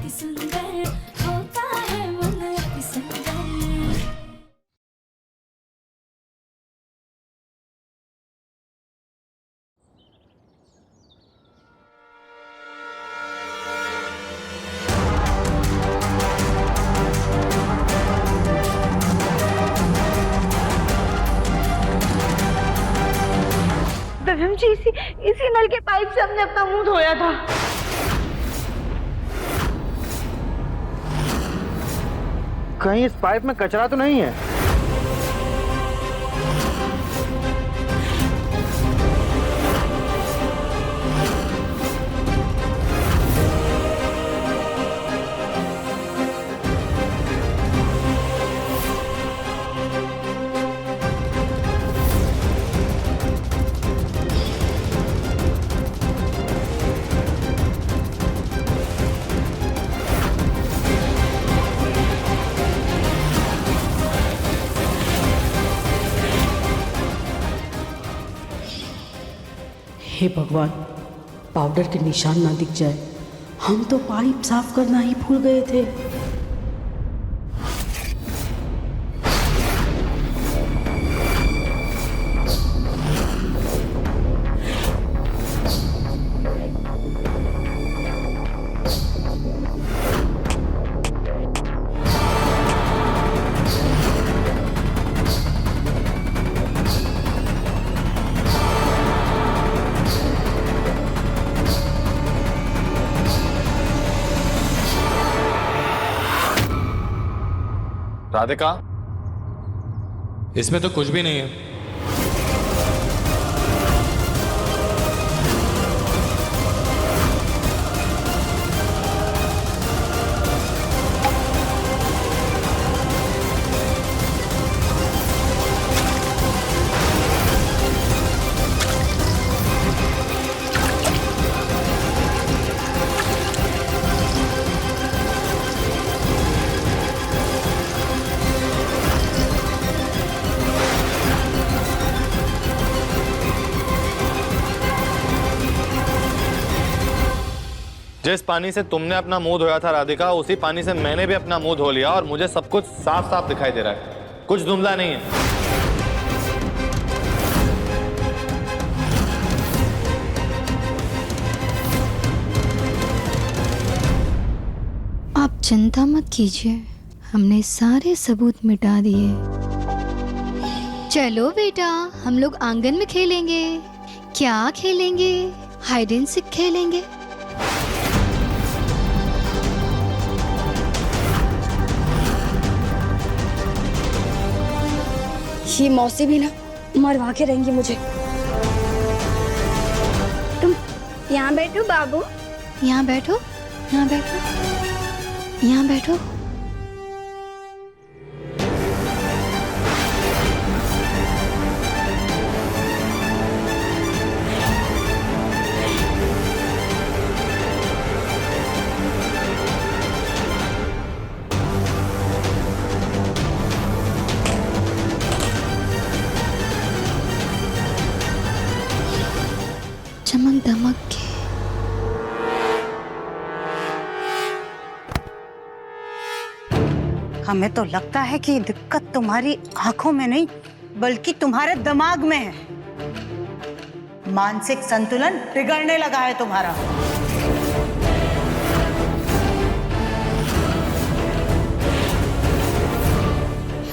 अति सुंदर होता है मन अति सुंदर। दिव्यम जी, इसी नल के पाइप से हमने अपना मुंह धोया था। कहीं इस पाइप में कचरा तो नहीं है? हे भगवान, पाउडर के निशान ना दिख जाए। हम तो पाइप साफ करना ही भूल गए थे। राधिका, इसमें तो कुछ भी नहीं है। जिस पानी से तुमने अपना मुंह धोया था राधिका, उसी पानी से मैंने भी अपना मुंह धो लिया और मुझे सब कुछ साफ साफ दिखाई दे रहा है, कुछ धुंधला नहीं है। आप चिंता मत कीजिए, हमने सारे सबूत मिटा दिए। चलो बेटा, हम लोग आंगन में खेलेंगे। क्या खेलेंगे? हाइड एंड सीक खेलेंगे। ये मौसी भी ना मरवा के रहेंगी मुझे। तुम यहाँ बैठो बाबू। यहाँ बैठो, यहाँ बैठो, यहाँ बैठो। चमक दमक के। हमें तो लगता है कि दिक्कत तुम्हारी आंखों में नहीं बल्कि तुम्हारे दिमाग में है। मानसिक संतुलन बिगड़ने लगा है तुम्हारा।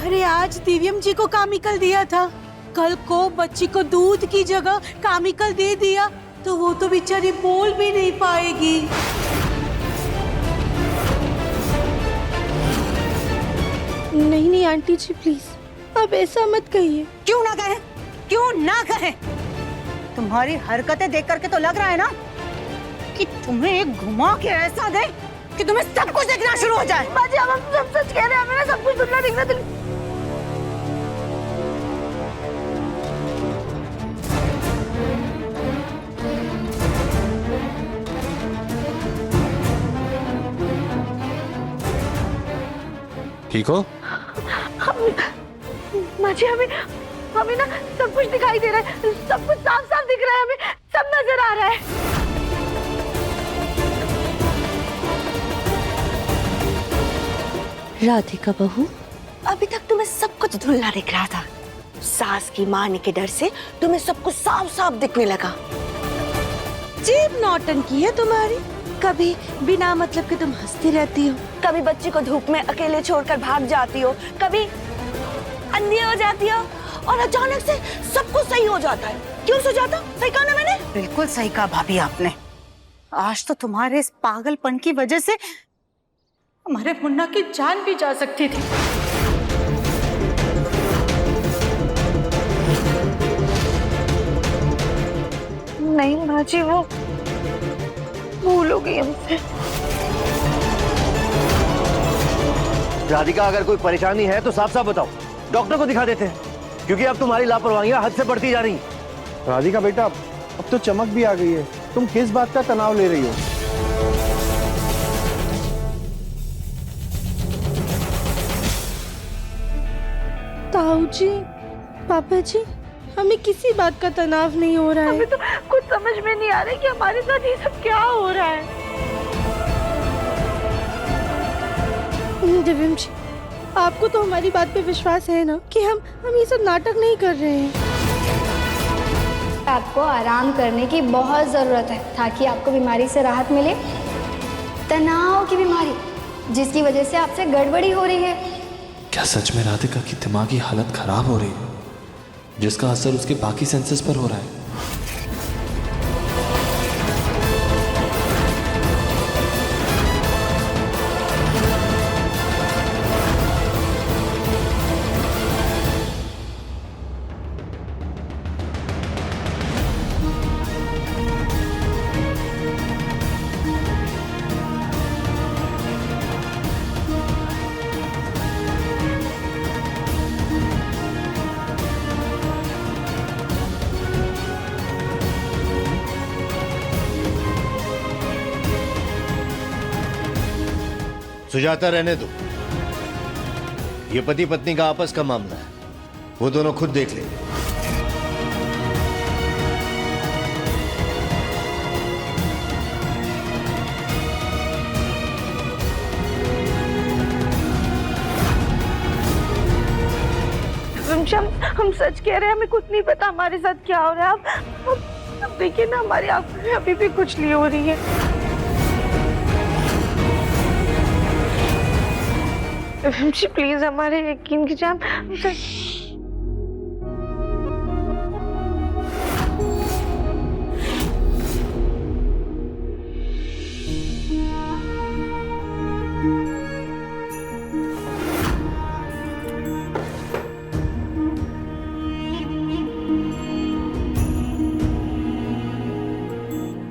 अरे आज दिव्यम जी को केमिकल दिया था, कल को बच्ची को दूध की जगह केमिकल दे दिया तो वो तो बेचारी बोल भी नहीं पाएगी। नहीं नहीं आंटी जी प्लीज, अब ऐसा मत कहिए। क्यों ना कहें, क्यों ना कहें? तुम्हारी हरकतें देख करके तो लग रहा है ना कि तुम्हें एक घुमा के ऐसा दे कि तुम्हें सब कुछ देखना शुरू हो जाए। बाजी, हम सब सच कह रहे हैं, हमें ना सब कुछ सुनना दिखना। ठीक हो? माजी, हमें ना सब कुछ दिखाई दे रहा है, सब कुछ साफ साफ दिख रहा है, हमें सब नजर आ रहा है। राधिका बहू, अभी तक तुम्हें सब कुछ धुंधला दिख रहा था। सास की मारने के डर से तुम्हें सब कुछ साफ साफ दिखने लगा। जीभ नौटंकी है तुम्हारी। कभी बिना मतलब के तुम हंसती रहती हो, कभी बच्ची को धूप में अकेले छोड़कर भाग जाती हो, कभी अंधी हो जाती हो, और अचानक से सब कुछ सही हो जाता है। क्यों हो जाता? सही कहा ना मैंने? बिल्कुल सही कहा भाभी आपने। आज तो तुम्हारे इस पागलपन की वजह से हमारे मुन्ना की जान भी जा सकती थी। नहीं माँ जी, वो भूल हो गई हमसे। राधिका, अगर कोई परेशानी है तो साफ साफ बताओ, डॉक्टर को दिखा देते हैं, क्योंकि अब तुम्हारी लापरवाहियां हद से बढ़ती जा रही। राधिका बेटा, अब तो चमक भी आ गई है, तुम किस बात का तनाव ले रही हो? ताऊ जी, पापा जी, हमें किसी बात का तनाव नहीं हो रहा है। हमें तो कुछ समझ में नहीं आ रहा है कि हमारे साथ ये सब क्या हो रहा है। दिव्यम जी, आपको तो हमारी बात पे विश्वास है ना कि हम ये सब नाटक नहीं कर रहे हैं। आपको आराम करने की बहुत ज़रूरत है ताकि आपको बीमारी से राहत मिले। तनाव की बीमारी जिसकी वजह से आपसे गड़बड़ी हो रही है। क्या सच में राधिका की दिमागी हालत खराब हो रही है, जिसका असर उसके बाकी सेंसेस पर हो रहा है? सुजाता, रहने दो। ये पति पत्नी का आपस का मामला है, वो दोनों खुद देख लेंगे। हम सच कह रहे हैं, हमें कुछ नहीं पता हमारे साथ क्या हो रहा है। अब देखिए ना, हमारी आंखों में अभी भी कुछ नहीं हो रही है। जी प्लीज हमारे यकीन कीजिए।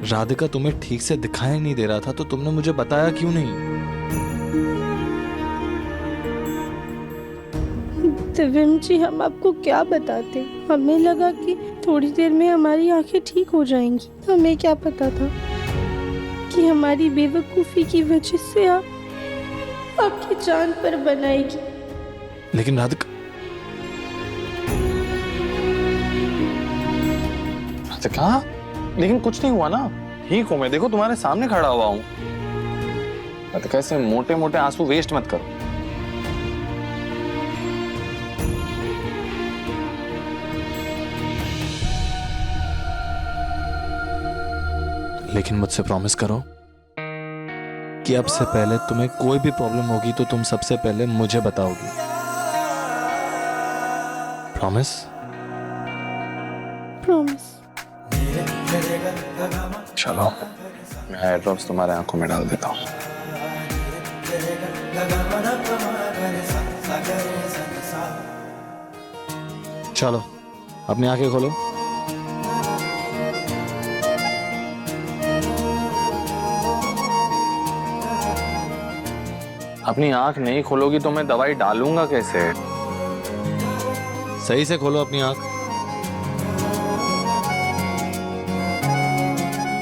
राधिका, तुम्हें ठीक से दिखाई नहीं दे रहा था तो तुमने मुझे बताया क्यों नहीं? दिव्यम जी, हम आपको क्या बताते। हमें लगा कि थोड़ी देर में हमारी आंखें ठीक हो जाएंगी। हमें क्या पता था कि हमारी बेवकूफी की वजह से आपकी जान पर बनाएगी। लेकिन राधिका, लेकिन कुछ नहीं हुआ ना, ठीक हूं मैं। देखो तुम्हारे सामने खड़ा हुआ हूं। राधिका, ऐसे मोटे मोटे आंसू वेस्ट मत करो। लेकिन मुझसे प्रॉमिस करो कि अब से पहले तुम्हें कोई भी प्रॉब्लम होगी तो तुम सबसे पहले मुझे बताओगी। प्रॉमिस? प्रॉमिस। चलो, मैं हेयर ड्रॉप्स तुम्हारे आंखों में डाल देता हूँ। चलो, अपनी आंखें खोलो। अपनी आंख नहीं खोलोगी तो मैं दवाई डालूंगा कैसे? सही से खोलो अपनी आंख।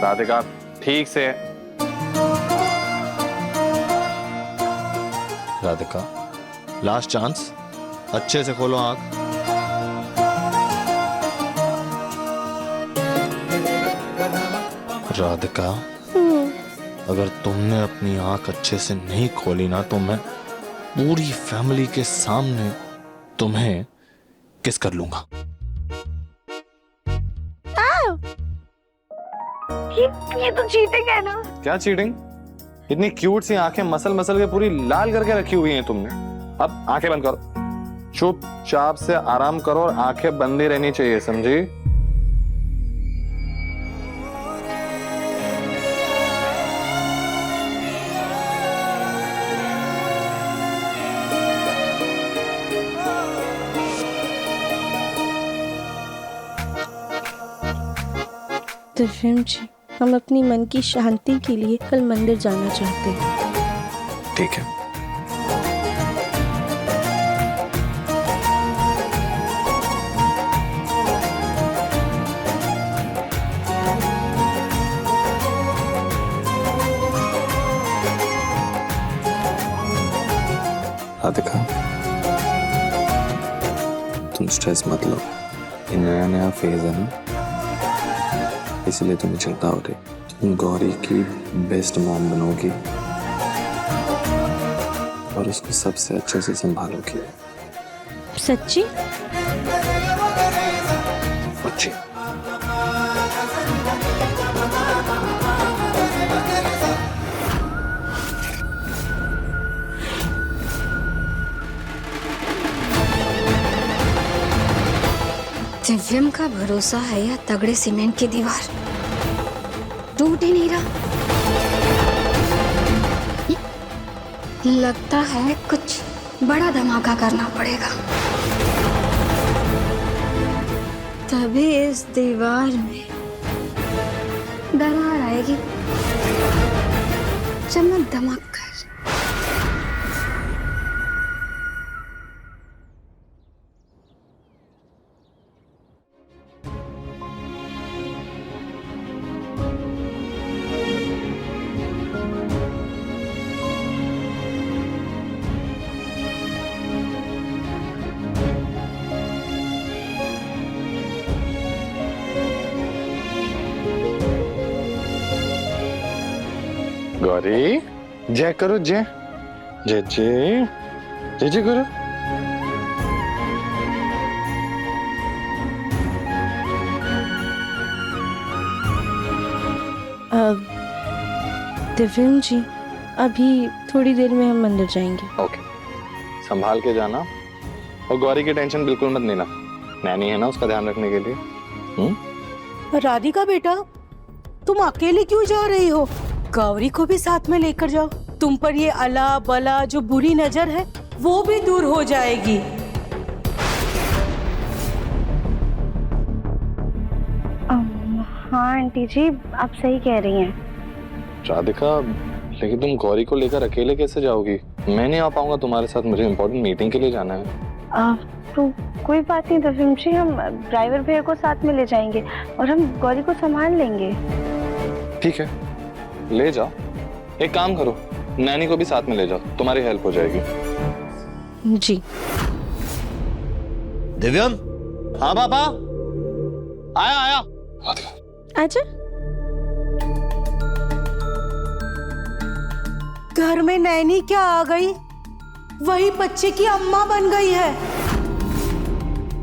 राधिका, ठीक से। राधिका, लास्ट चांस, अच्छे से खोलो आंख। राधिका, अगर तुमने अपनी आंख अच्छे से नहीं खोली ना तो मैं पूरी फैमिली के सामने तुम्हें किस कर लूंगा। ये तो चीटिंग है ना। क्या चीटिंग? इतनी क्यूट सी आंखें मसल मसल के पूरी लाल करके रखी हुई हैं तुमने। अब आंखें बंद करो, चुपचाप से आराम करो और आंखें बंद ही रहनी चाहिए, समझी? दिव्यम जी, हम अपनी मन की शांति के लिए कल मंदिर जाना चाहते हैं। ठीक है। राधिका, तुम स्ट्रेस मत लो, ये नया नया फेज है ना, इसलिए तुम्हें चिंता हो रही। तुम गौरी की बेस्ट मॉम बनोगी और उसको सबसे अच्छे से संभालोगी। सच्ची? अच्छी। दिव्यम का भरोसा है या तगड़े सीमेंट की दीवार, टूट ही नहीं रहा। लगता है कुछ बड़ा धमाका करना पड़ेगा, तभी इस दीवार में दरार आएगी। चमक धमक कर। गौरी, जय करो, जय जय जय जय जय करो। दिव्यम जी, अभी थोड़ी देर में हम मंदिर जाएंगे। ओके, संभाल के जाना और गौरी की टेंशन बिल्कुल मत लेना, नैनी है ना उसका ध्यान रखने के लिए। राधिका बेटा, तुम अकेले क्यों जा रही हो? गौरी को भी साथ में लेकर जाओ। तुम पर ये अला बला जो बुरी नजर है वो भी दूर हो जाएगी। हाँ आंटी जी, आप सही कह रही हैं। राधिका, लेकिन तुम गौरी को लेकर अकेले कैसे जाओगी? मैं नहीं आ पाऊंगा तुम्हारे साथ, मुझे इम्पोर्टेंट मीटिंग के लिए जाना है। तो कोई बात नहीं दिव्यम जी, हम ड्राइवर भैया को साथ में ले जाएंगे और हम गौरी को संभाल लेंगे। ठीक है, ले जाओ। एक काम करो, नैनी को भी साथ में ले जाओ, तुम्हारी हेल्प हो जाएगी। जी। दिव्यम। हाँ पापा, आया आया। आजा। घर में नैनी क्या आ गई, वही बच्चे की अम्मा बन गई है।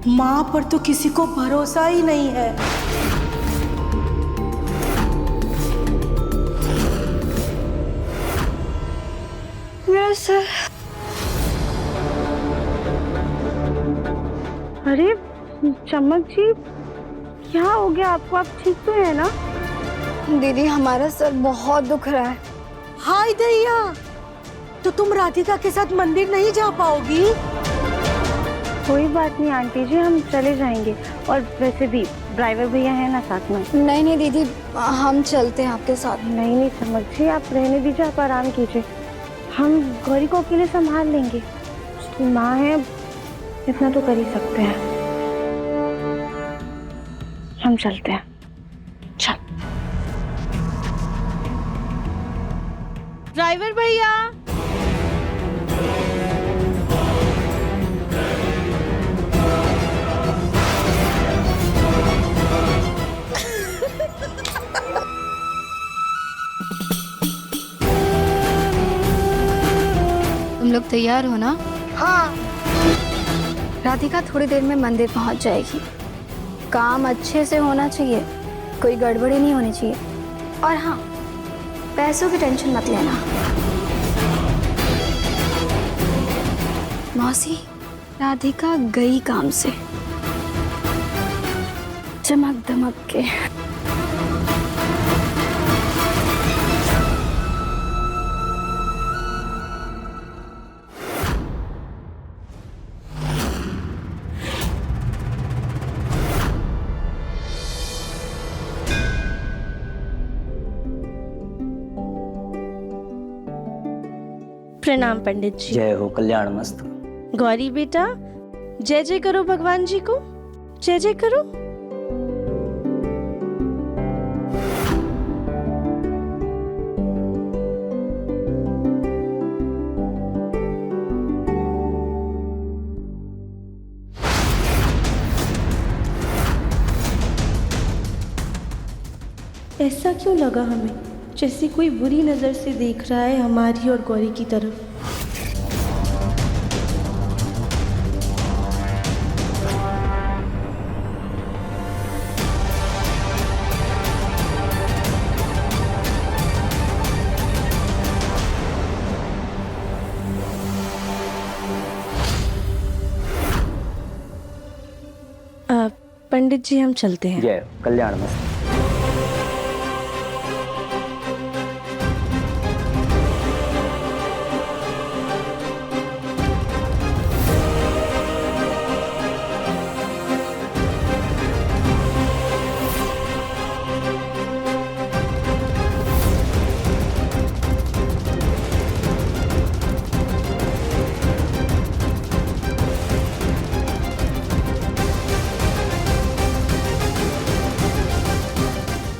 माँ पर तो किसी को भरोसा ही नहीं है। मेरा सर। अरे चमक जी, क्या हो गया आपको? आप ठीक तो है ना? दीदी, हमारा सर बहुत दुख रहा है। हाय दैया, तो तुम राधिका के साथ मंदिर नहीं जा पाओगी? कोई बात नहीं आंटी जी, हम चले जाएंगे। और वैसे भी ड्राइवर भैया है ना साथ में। नहीं नहीं दीदी, हम चलते हैं आपके साथ। नहीं नहीं चमक जी, आप रहने दीजिए, आप आराम कीजिए। हम गौरी को अकेले संभाल लेंगे, उसकी माँ है, इतना तो कर ही सकते हैं। हम चलते हैं। चल। ड्राइवर भैया, तुम लोग तैयार हो ना? हाँ। राधिका थोड़ी देर में मंदिर पहुंच जाएगी। काम अच्छे से होना चाहिए, कोई गड़बड़ी नहीं होनी चाहिए। और हाँ, पैसों की टेंशन मत लेना। मौसी, राधिका गई काम से चमक दमक के। प्रणाम पंडित जी। जय हो, कल्याण मस्त। गौरी बेटा, जय जय करो भगवान जी को, जय जय करो। ऐसा क्यों लगा हमें जैसे कोई बुरी नजर से देख रहा है हमारी और गौरी की तरफ। पंडित जी, हम चलते हैं। जय कल्याण मस्त।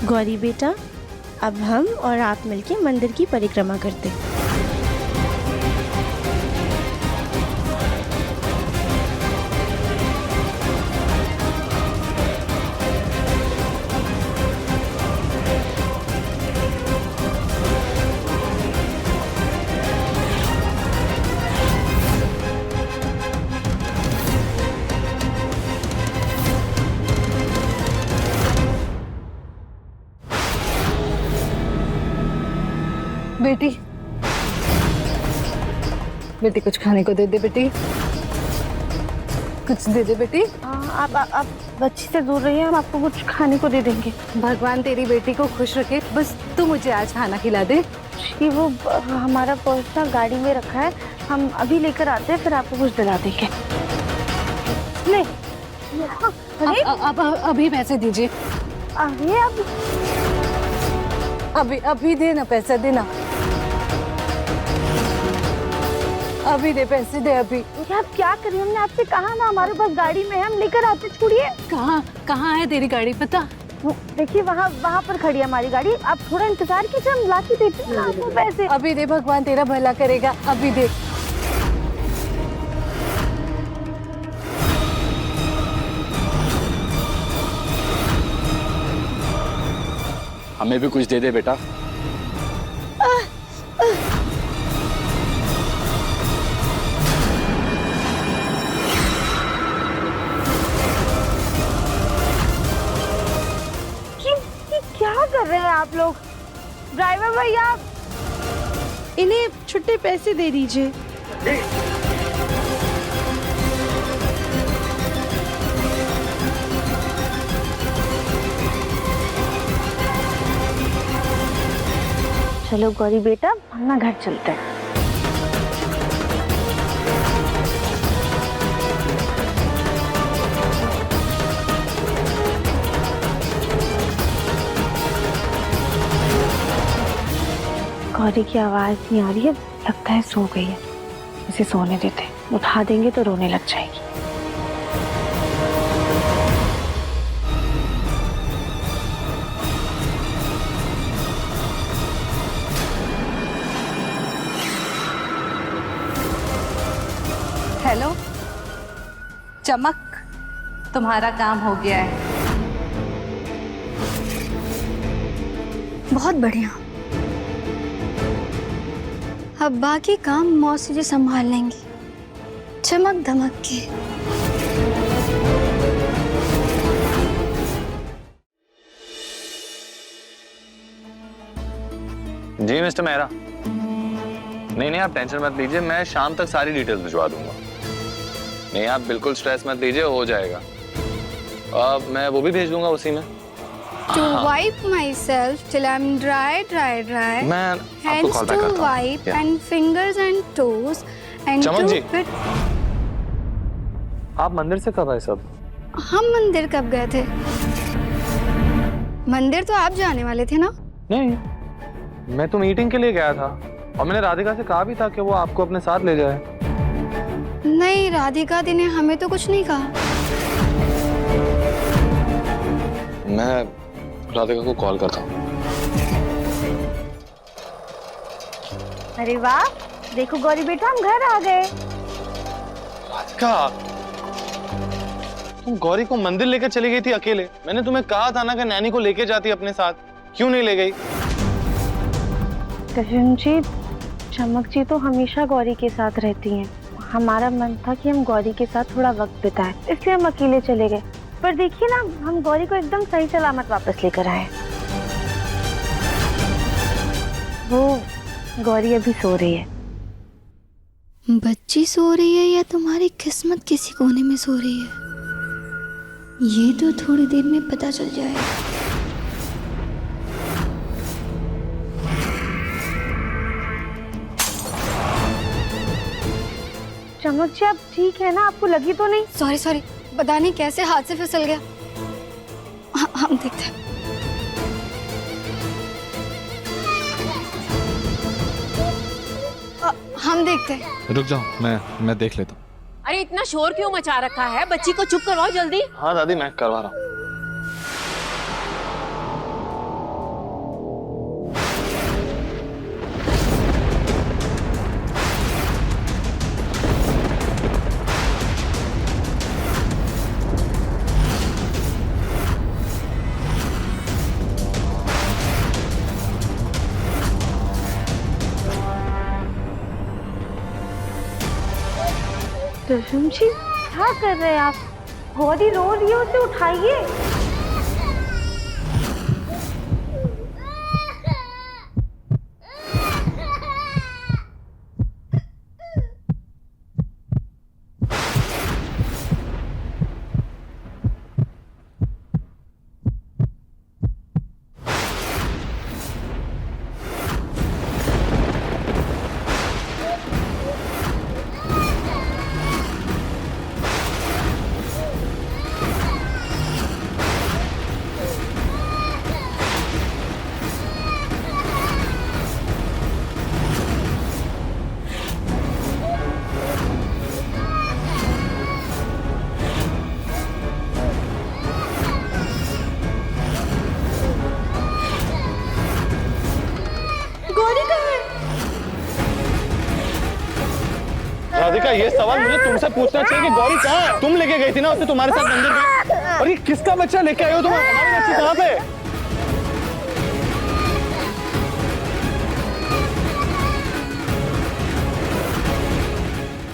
गौरी बेटा, अब हम और आप मिलके मंदिर की परिक्रमा करते हैं। बेटी, बेटी कुछ खाने को दे दे बेटी, कुछ दे दे बेटी। आप बच्ची से दूर रहिए, हम आपको कुछ खाने को दे देंगे। भगवान तेरी बेटी को खुश रखे, बस तू मुझे आज खाना खिला दे। कि वो हमारा पर्स ना गाड़ी में रखा है, हम अभी लेकर आते हैं, फिर आपको कुछ दिला देंगे। ले। अरे अब अभी पैसे दीजिए। अरे अभी देना, पैसा देना। अभी दे, पैसे दे अभी। आप क्या करें, हमने आपसे कहा ना हमारे पास गाड़ी में है, हम लेकर आते। छोड़िए। कहाँ है तेरी गाड़ी, पता? देखिए वहाँ पर खड़ी है हमारी गाड़ी, आप थोड़ा इंतजार कीजिए, हम ला के देते हैं आपको पैसे। अभी दे, भगवान तेरा भला करेगा, अभी दे। हमें भी कुछ दे दे बेटा। क्या कर रहे हैं आप लोग? ड्राइवर भैया, इन्हें छुट्टे पैसे दे दीजिए। चलो गौरी बेटा, अपना घर चलते हैं। गौरी की आवाज नहीं आ रही है, लगता है सो गई है। इसे सोने देते हैं, उठा देंगे तो रोने लग जाएगी। हेलो चमक, तुम्हारा काम हो गया है। बहुत बढ़िया। अब बाकी काम मौसी जी संभाल लेंगी, चमक धमक के। जी मिस्टर मेहरा, नहीं आप टेंशन मत लीजिए, मैं शाम तक सारी डिटेल्स भिजवा दूंगा। नहीं आप बिल्कुल स्ट्रेस मत लीजिए, हो जाएगा। अब मैं वो भी भेज दूंगा उसी में। To wipe myself till I'm dry. मैं आपको Hands कॉल बैक to करता हूँ। wipe Yeah. and fingers and toes and चमक जी। to put... आप मंदिर से कब आए सब? हम मंदिर कब गए थे? मंदिर तो आप जाने वाले थे ना? नहीं, मैं तो मीटिंग के लिए गया था और मैंने राधिका से कहा भी था कि वो आपको अपने साथ ले जाए। नहीं, राधिका दी ने हमें तो कुछ नहीं कहा। मैं राधिका को कॉल करता हूँ। अरे वाह, देखो गौरी बेटा हम घर आ गए। राधिका, तुम गौरी को मंदिर लेकर चली गई थी अकेले। मैंने तुम्हें कहा था ना कि नैनी को लेके जाती अपने साथ, क्यों नहीं ले गई? कृष्ण जी, चमक जी तो हमेशा गौरी के साथ रहती हैं। हमारा मन था कि हम गौरी के साथ थोड़ा वक्त बिताएं, इसलिए हम अकेले चले गए। पर देखिए ना, हम गौरी को एकदम सही सलामत वापस लेकर आए। वो गौरी अभी सो रही है। बच्ची सो रही है या तुम्हारी किस्मत किसी कोने में सो रही है, ये तो थोड़ी देर में पता चल जाएगा। चमक जी आप ठीक है ना? आपको लगी तो नहीं? सॉरी, पता नहीं कैसे हाथ से फिसल गया। हम देखते हैं। हम देखते हैं। रुक जाओ, मैं देख लेता हूँ। अरे इतना शोर क्यों मचा रखा है? बच्ची को चुप करवाओ जल्दी। हाँ दादी, मैं करवा रहा हूँ। कृष्ण जी क्या कर रहे हैं आप? गौरी रो रही है, उसे उठाइए। राधिका, ये सवाल मुझे तुमसे पूछना चाहिए कि गौरी कहाँ है? तुम लेके गई थी ना उसे तुम्हारे साथ मंदिर में। और ये किसका बच्चा लेके आए हो तुम? हमारी बच्ची कहाँ पे?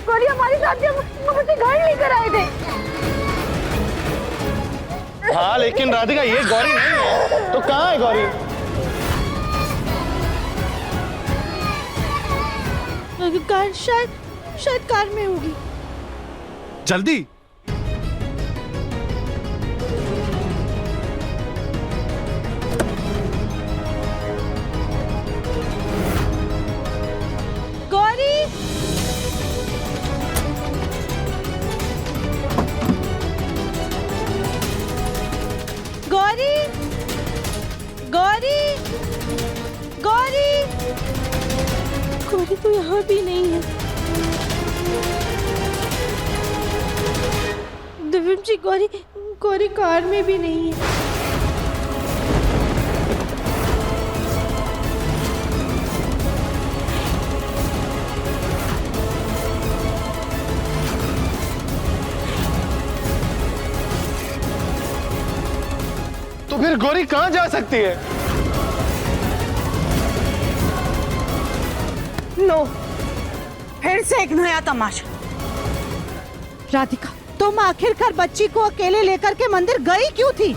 गौरी हमारे साथ जब हम उसे घर लेकर आए थे। हाँ लेकिन राधिका, ये गौरी नहीं है, तो कहाँ है गौरी? कार शायद कार में होगी। जल्दी। गौरी, गौरी, गौरी, गौरी, गौरी तो यहाँ भी नहीं है। दिव्यम जी, गौरी कार में भी नहीं है। तो फिर गौरी कहाँ जा सकती है? नो फिर से एक नया तमाशा। राधिका, तुम आखिरकार बच्ची को अकेले लेकर के मंदिर गई क्यों थी?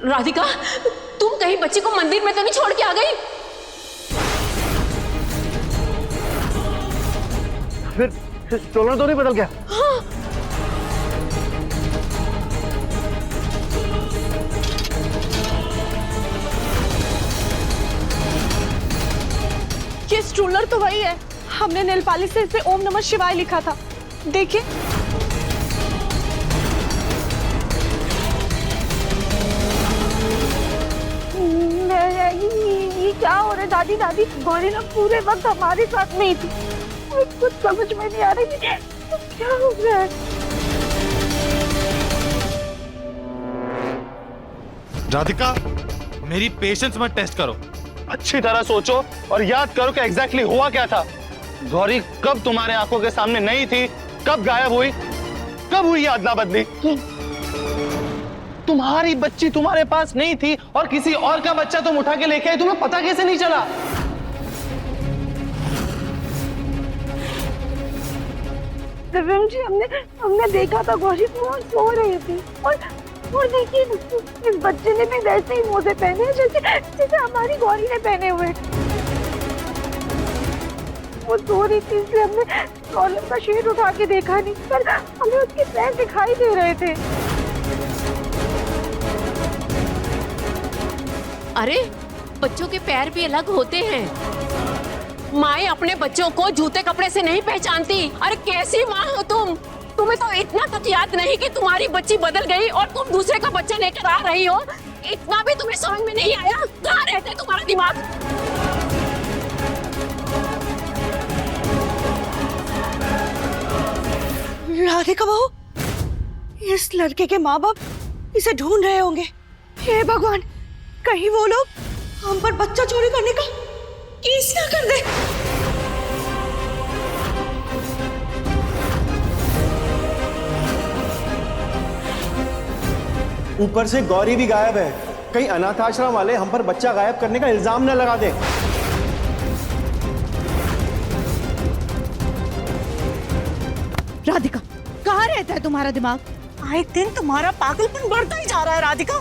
राधिका, तुम कहीं बच्ची को मंदिर में तो नहीं छोड़ के आ गई? फिर स्ट्रोलर तो नहीं बदल गया? हाँ। ये स्ट्रोलर तो वही है, हमने नेल पॉलिश से इस पे ओम नमः शिवाय लिखा था, देखिए। ये क्या हो रहा है दादी? दादी गौरी ना पूरे वक्त हमारे साथ में ही थी, कुछ समझ में नहीं आ रही तो क्या हो गया है? राधिका, मेरी पेशेंस मत टेस्ट करो, अच्छी तरह सोचो और याद करो कि एग्जैक्टली हुआ क्या था। गौरी कब तुम्हारे आंखों के सामने नहीं थी, कब गायब हुई, कब हुई अदला बदली? तुम्हारी बच्ची तुम्हारे पास नहीं थी और किसी और का बच्चा तुम उठा के लेके आए, तुम्हें पता कैसे नहीं चला? दिव्यम जी, हमने देखा था गौरी सो रही थी और देखिए इस बच्चे ने भी वैसे ही मोजे पहने हैं जैसे हमारी गौरी ने पहने हुए। वो सो रही थी इसलिए हमने कॉलम का शेड उठा के देखा नहीं, पर हमें उसके पैर दिखाई दे रहे थे। अरे बच्चों के पैर भी अलग होते हैं। माएं अपने बच्चों को जूते कपड़े से नहीं पहचानती। अरे कैसी माँ हो तुम? तुम्हें तो इतना तक याद नहीं कि तुम्हारी बच्ची बदल गई और तुम दूसरे का बच्चा लेकर आ रही हो? इतना भी तुम्हें समझ में नहीं आया? कहाँ रहता है तुम्हारा दिमाग? राधिका बहू, इस लड़के के माँ बाप इसे ढूंढ रहे होंगे। हे भगवान, कहीं वो लोग हम पर बच्चा चोरी करने का केस ना कर दे। ऊपर से गौरी भी गायब है, कहीं अनाथ आश्रम वाले हम पर बच्चा गायब करने का इल्जाम न लगा दे। राधिका, कहाँ रहता है तुम्हारा दिमाग? आए दिन तुम्हारा पागलपन बढ़ता ही जा रहा है। राधिका,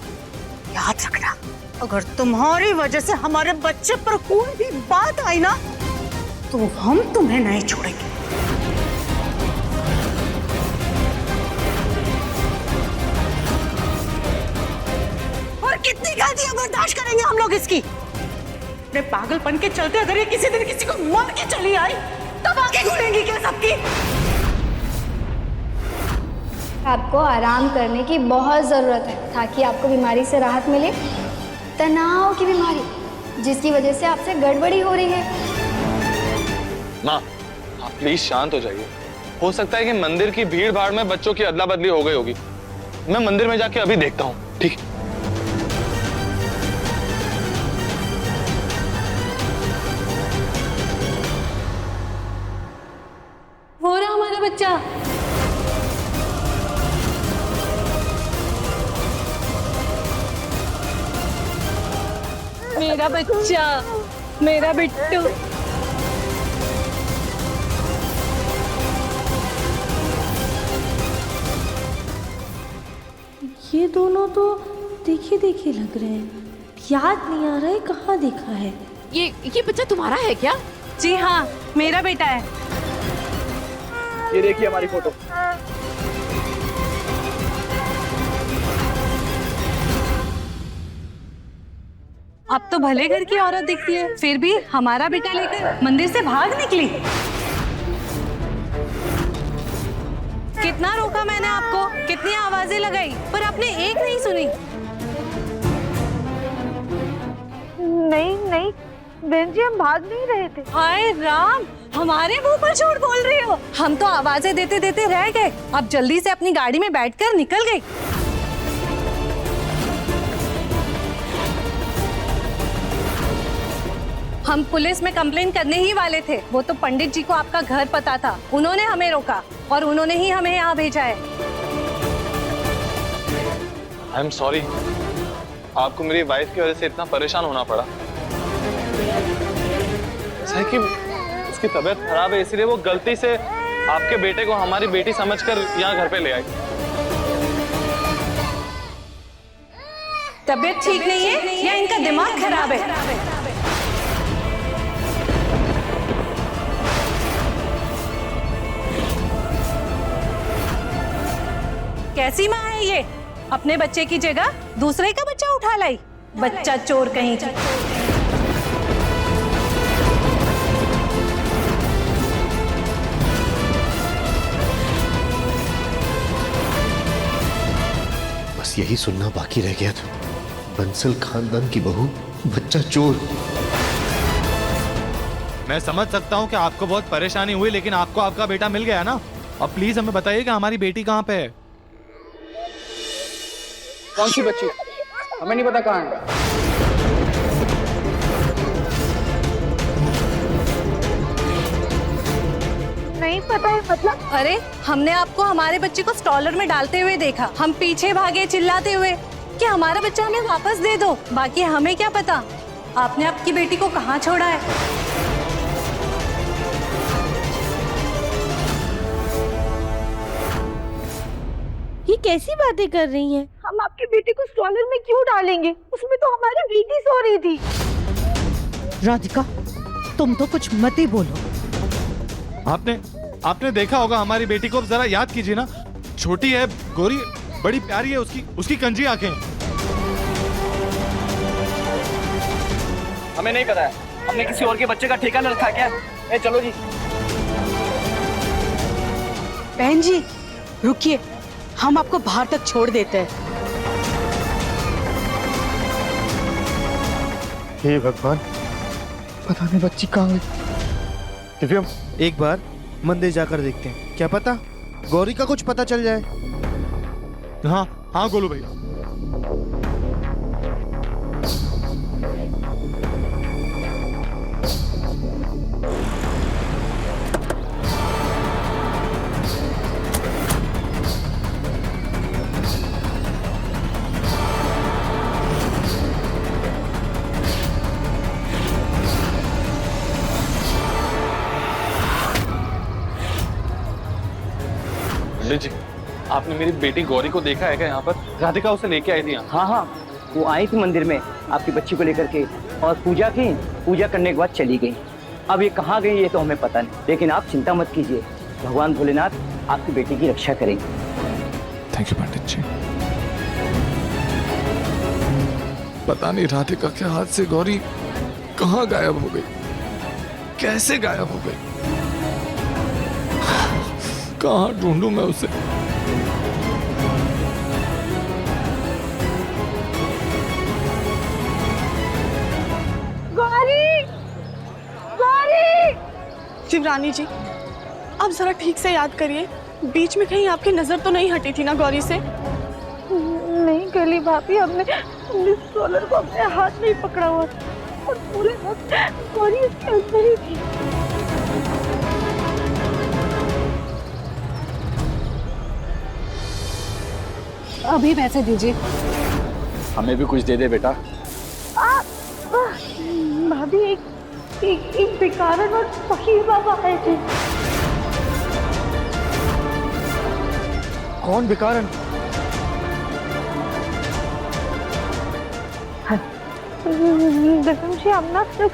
याद रखना, अगर तुम्हारी वजह से हमारे बच्चे पर कोई भी बात आई ना, तो हम तुम्हें नहीं छोड़ेंगे। और कितनी गलतियां बर्दाश्त करेंगे हम लोग इसकी? अपने पागलपन के चलते अगर ये किसी दिन किसी को मार के चली आई, तब आगे घूमेंगी क्या सबकी? आपको आराम करने की बहुत ज़रूरत है ताकि आपको बीमारी से राहत मिले। तनाव की बीमारी, जिसकी वजह से आपसे गड़बड़ी हो रही है। माँ, आप प्लीज शांत हो जाइए। हो सकता है कि मंदिर की भीड़ भाड़ में बच्चों की अदला बदली हो गई होगी। मैं मंदिर में जाके अभी देखता हूँ, ठीक? हो रहा हमारा बच्चा। मेरा बच्चा, मेरा बिट्टू। ये दोनों तो देखे देखे लग रहे हैं, याद नहीं आ रहा है कहाँ देखा है। ये बच्चा तुम्हारा है क्या? जी हाँ, मेरा बेटा है। ये देखिए हमारी फोटो। अब तो भले घर की औरत दिखती है, फिर भी हमारा बेटा लेकर मंदिर से भाग निकली। कितना रोका मैंने आपको, कितनी आवाजें लगाई, पर आपने एक नहीं सुनी। नहीं नहीं बहन जी, हम भाग नहीं रहे थे। हाय राम, हमारे मुंह पर झूठ बोल रही हो। हम तो आवाजें देते देते रह गए, अब जल्दी से अपनी गाड़ी में बैठकर निकल गई। हम पुलिस में कंप्लेन करने ही वाले थे। वो तो पंडित जी को आपका घर पता था, उन्होंने हमें रोका और उन्होंने ही हमें यहाँ भेजा है। आई एम सॉरी, आपको मेरी वाइफ की वजह से इतना परेशान होना पड़ा। है कि उसकी तबीयत खराब है, इसलिए वो गलती से आपके बेटे को हमारी बेटी समझकर यहाँ घर पे ले आई। तबीयत ठीक नहीं है या इनका दिमाग खराब है? कैसी माँ है ये? अपने बच्चे की जगह दूसरे का बच्चा उठा लाई। बच्चा चोर कहीं का। बस यही सुनना बाकी रह गया था। बंसल खानदान की बहू, बच्चा चोर। मैं समझ सकता हूँ कि आपको बहुत परेशानी हुई, लेकिन आपको आपका बेटा मिल गया ना। अब प्लीज हमें बताइए कि हमारी बेटी कहाँ पे है। कौन सी बच्ची? हमें नहीं पता कहाँ है। नहीं पता है मतलब? अरे हमने आपको हमारे बच्चे को स्ट्रॉलर में डालते हुए देखा। हम पीछे भागे चिल्लाते हुए कि हमारा बच्चा हमें वापस दे दो। बाकी हमें क्या पता आपने आपकी बेटी को कहाँ छोड़ा है। ये कैसी बातें कर रही हैं? हम आपकी बेटी को स्ट्रॉलर में क्यों डालेंगे? उसमें तो हमारी बेटी सो रही थी। राधिका, तुम तो कुछ मत ही बोलो। आपने देखा होगा हमारी बेटी को, जरा याद कीजिए ना। छोटी है, गोरी, बड़ी प्यारी है, उसकी कंजी आंखें। हमें नहीं पता है, हमने किसी और के बच्चे का ठेका न रखा क्या? ए चलो जी। बहन जी रुकिए, हम आपको बाहर तक छोड़ देते हैं। हे भगवान, पता नहीं बच्ची कहाँ गई। दिव्यम, एक बार मंदिर जाकर देखते हैं, क्या पता गौरी का कुछ पता चल जाए। हाँ हाँ गोलू भैया। जी, आपने मेरी बेटी गौरी को देखा है क्या यहाँ पर? राधिका उसे लेके आई थी यहाँ। हाँ हाँ, वो आई थी मंदिर में आपकी बच्ची को लेकर के और पूजा की। पूजा करने के बाद चली गई। अब ये कहाँ गई ये तो हमें पता नहीं, लेकिन आप चिंता मत कीजिए, भगवान भोलेनाथ आपकी बेटी की रक्षा करेंगे। थैंक यू पंडित जी। पता नहीं राधिका के हाथ से गौरी कहाँ गायब हो गई, कैसे गायब हो गई, कहाँ ढूंढूं मैं उसे। गौरी, गौरी! शिवरानी जी, आप जरा ठीक से याद करिए, बीच में कहीं आपकी नजर तो नहीं हटी थी ना गौरी से? नहीं गली भाभी, हमने स्ट्रॉलर को अपने हाथ में ही पकड़ा हुआ था और पूरे वक्त गौरी उसके अंदर ही थी। अभी पैसे दीजिए। हमें भी कुछ दे दे बेटा। भाभी, एक भिखारन और फकीर बाबा आए थे। कौन भिखारन? दसम जी, हम ना जब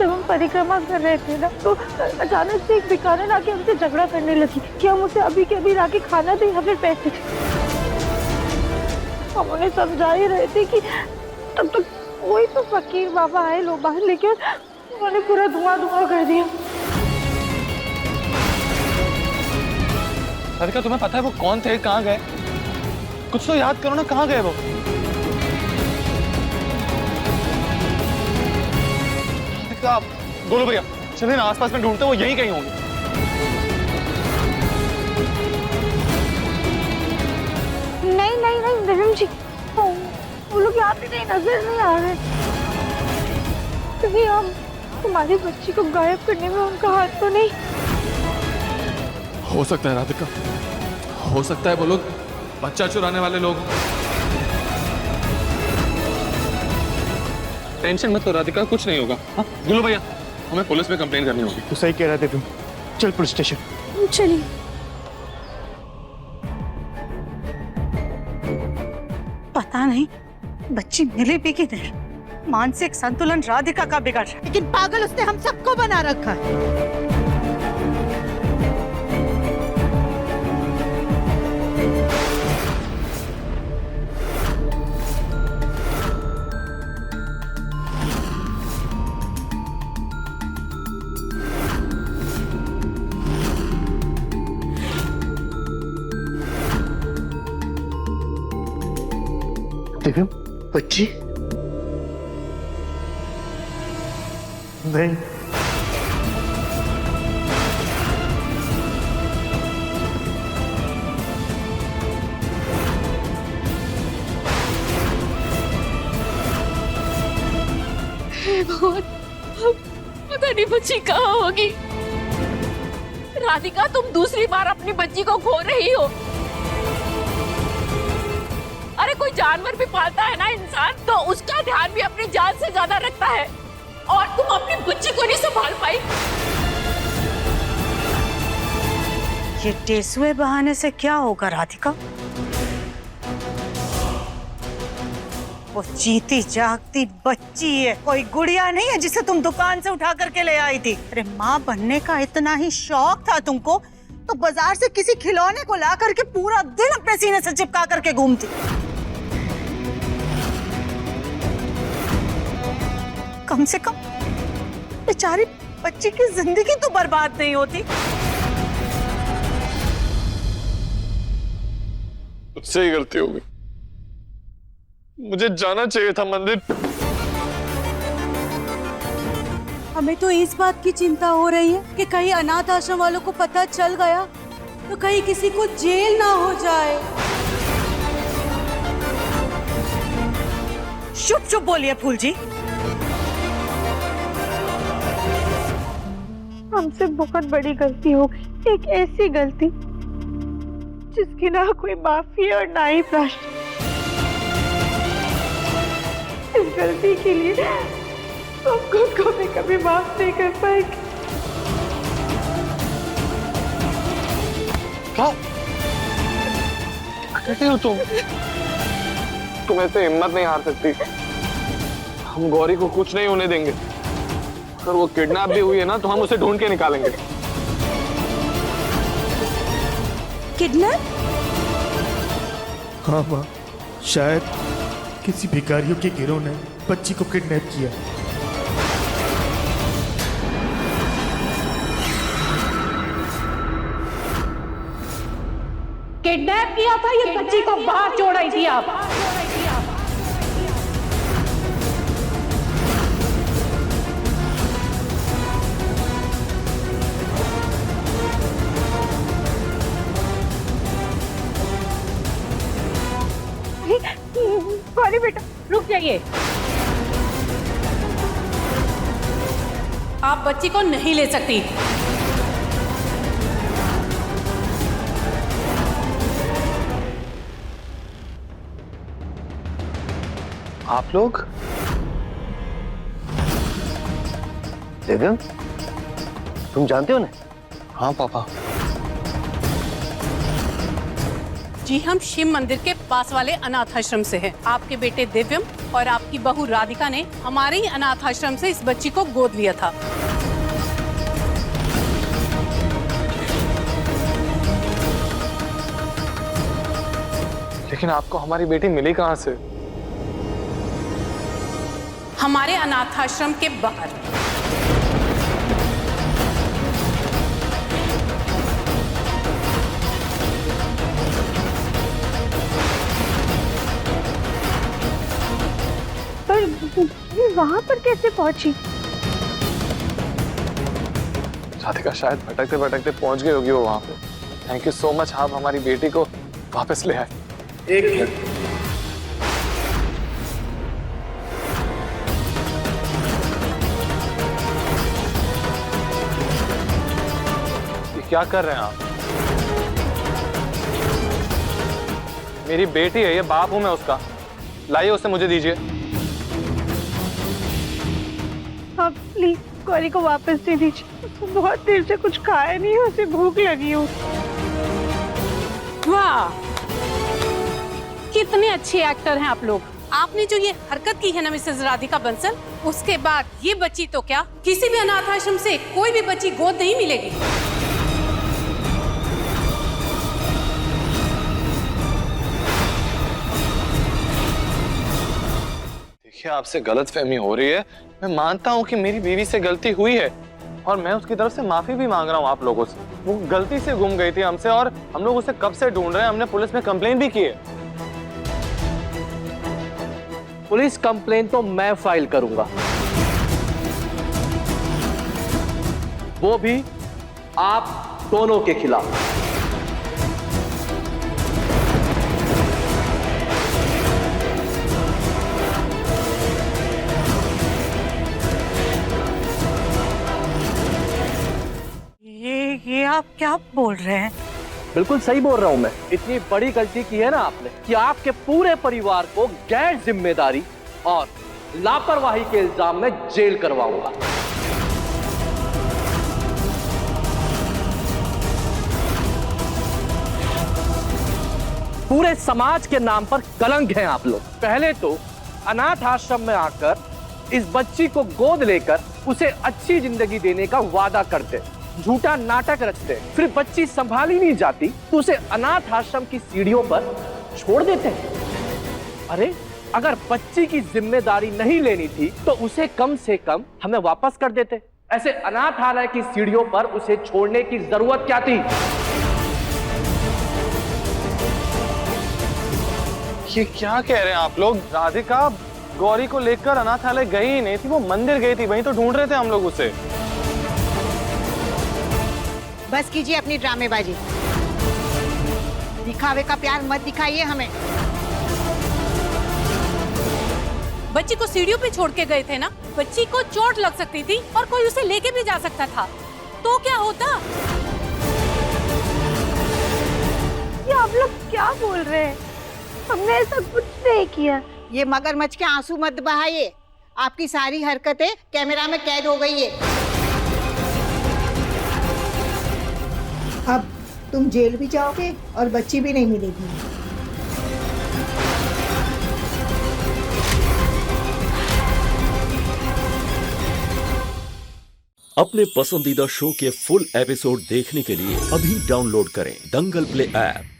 हम परिक्रमा कर रहे थे ना, तो अचानक से एक भिखारन आके हमसे झगड़ा करने लगी कि हम उसे अभी के अभी लाके खाना दें या फिर पैसे। हम उन्हें समझा ही रहे थे कि तब तक कोई तो फकीर बाबा आए लो बाहर, लेके उन्होंने पूरा धुआं कर दिया। राधिका, तुम्हें पता है वो कौन थे, कहाँ गए? कुछ तो याद करो ना, कहाँ गए वो? राधिका, गोलू भैया चलिए ना, आसपास में ढूंढते, वो यहीं कहीं होंगे। नहीं दसम जी, वो लोग यहाँ पे कहीं नजर नहीं आ रहे। कहीं हम हमारी बच्ची को गायब करने में उनका हाथ तो नहीं? हो सकता है राधिका, हो सकता है वो लोग बच्चा चुराने वाले लोग। टेंशन मत लो राधिका, कुछ नहीं होगा। हाँ गोलू भैया हमें पुलिस में कंप्लेन करनी होगी। तो सही कह रहे थे तुम, चल पुलिस स्टेशन। चलिए। पता नहीं बच्ची मिली भी कि नहीं। मानसिक संतुलन राधिका का बिगड़ रहा है, लेकिन पागल उसने हम सबको बना रखा है। दिव्यम, बच्ची नहीं, भगवान, पता नहीं बच्ची कहाँ होगी। राधिका, तुम दूसरी बार अपनी बच्ची को खो रही हो। अरे कोई जानवर भी पालता है ना इंसान, तो उसका ध्यान भी अपनी जान से ज्यादा रखता है, और तुम अपनी बच्ची को नहीं संभाल पाई। ये टेसुए बहाने से क्या होगा राधिका? वो जीती जागती बच्ची है, कोई गुड़िया नहीं है जिसे तुम दुकान से उठा करके ले आई थी। अरे माँ बनने का इतना ही शौक था तुमको, तो बाजार से किसी खिलौने को ला करके पूरा दिन अपने सीने से चिपका करके घूमती। कम से कम बेचारी बच्ची की जिंदगी तो बर्बाद नहीं होती। मुझसे ही गलती हो गई, मुझे जाना चाहिए था मंदिर। हमें तो इस बात की चिंता हो रही है कि कहीं अनाथ आश्रम वालों को पता चल गया तो कहीं किसी को जेल ना हो जाए। चुप चुप बोलिए फूल जी। हमसे बहुत बड़ी गलती हो गई, एक ऐसी गलती जिसकी ना कोई माफी और ना ही प्रायश्चित। इस गलती के लिए हम खुद को भी कभी माफ नहीं कर पाएंगे। क्या कहते हो तुम? तुम ऐसे हिम्मत नहीं हार सकती। हम गौरी को कुछ नहीं होने देंगे। अगर वो किडनैप भी हुई है ना, तो हम उसे ढूंढ के निकालेंगे। किडनैप? हाँ माँ, शायद किसी भिखारियों के गिरोह ने बच्ची को किडनैप किया। किडनैप किया था, ये बच्ची को बाहर छोड़ आई थी आप। गौरी बेटा रुक जाइए। आप बच्ची को नहीं ले सकती। आप लोग? दिव्यम, तुम जानते हो ना? हाँ पापा। जी, हम शिव मंदिर के पास वाले अनाथ आश्रम से हैं। आपके बेटे दिव्यम और आपकी बहू राधिका ने हमारे ही अनाथ आश्रम से इस बच्ची को गोद लिया था। लेकिन आपको हमारी बेटी मिली कहाँ से? हमारे अनाथ आश्रम के बाहर। वहां पर कैसे पहुंची? राधिका शायद भटकते भटकते पहुंच गई होगी वो वहां पे। थैंक यू सो मच, आप हमारी बेटी को वापस ले आए। एक मिनट, ये क्या कर रहे हैं आप? मेरी बेटी है, ये बाप हूं मैं उसका। लाइए उसे मुझे दीजिए। हाँ प्लीज गौरी को वापस दे दीजिए। उसको बहुत देर से कुछ खाया नहीं है, उसे भूख लगी हो। वाह, कितने अच्छे एक्टर हैं आप लोग। आपने जो ये हरकत की है ना मिसेस राधिका बंसल, उसके बाद ये बच्ची तो क्या, किसी भी अनाथ आश्रम से कोई भी बच्ची गोद नहीं मिलेगी। देखिए, आपसे गलतफहमी हो रही है। मैं मानता हूँ कि मेरी बीवी से गलती हुई है और मैं उसकी तरफ से माफी भी मांग रहा हूँ आप लोगों से। वो गलती से गुम गई थी हमसे और हम लोग उसे कब से ढूंढ रहे हैं। हमने पुलिस में कंप्लेन भी की है। पुलिस कंप्लेन तो मैं फाइल करूंगा, वो भी आप दोनों के खिलाफ। ये आप क्या बोल रहे हैं? बिल्कुल सही बोल रहा हूं मैं। इतनी बड़ी गलती की है ना आपने कि आपके पूरे परिवार को गैर जिम्मेदारी और लापरवाही के इल्जाम में जेल करवाऊंगा। पूरे समाज के नाम पर कलंक हैं आप लोग। पहले तो अनाथ आश्रम में आकर इस बच्ची को गोद लेकर उसे अच्छी जिंदगी देने का वादा करते, झूठा नाटक रचते, फिर बच्ची संभाली नहीं जाती तो उसे अनाथ आश्रम की सीढ़ियों पर छोड़ देते हैं। अरे अगर बच्ची की जिम्मेदारी नहीं लेनी थी तो उसे कम से कम हमें वापस कर देते। ऐसे अनाथालय की सीढ़ियों पर उसे छोड़ने की जरूरत क्या थी? ये क्या कह रहे हैं आप लोग? राधिका गौरी को लेकर अनाथालय गई ही नहीं थी, वो मंदिर गई थी, वहीं तो ढूंढ रहे थे हम लोग उसे। बस कीजिए अपनी ड्रामेबाजी। दिखावे का प्यार मत दिखाइए हमें। बच्ची को सीढ़ियों पे छोड़ के गए थे ना, बच्ची को चोट लग सकती थी और कोई उसे लेके भी जा सकता था, तो क्या होता? ये आप लोग क्या बोल रहे हैं? हमने ऐसा कुछ नहीं किया। ये मगरमच्छ के आंसू मत बहाइए। आपकी सारी हरकतें कैमरा में कैद हो गई है। अब तुम जेल भी जाओगे और बच्ची भी नहीं मिलेगी। अपने पसंदीदा शो के फुल एपिसोड देखने के लिए अभी डाउनलोड करें दंगल प्ले ऐप।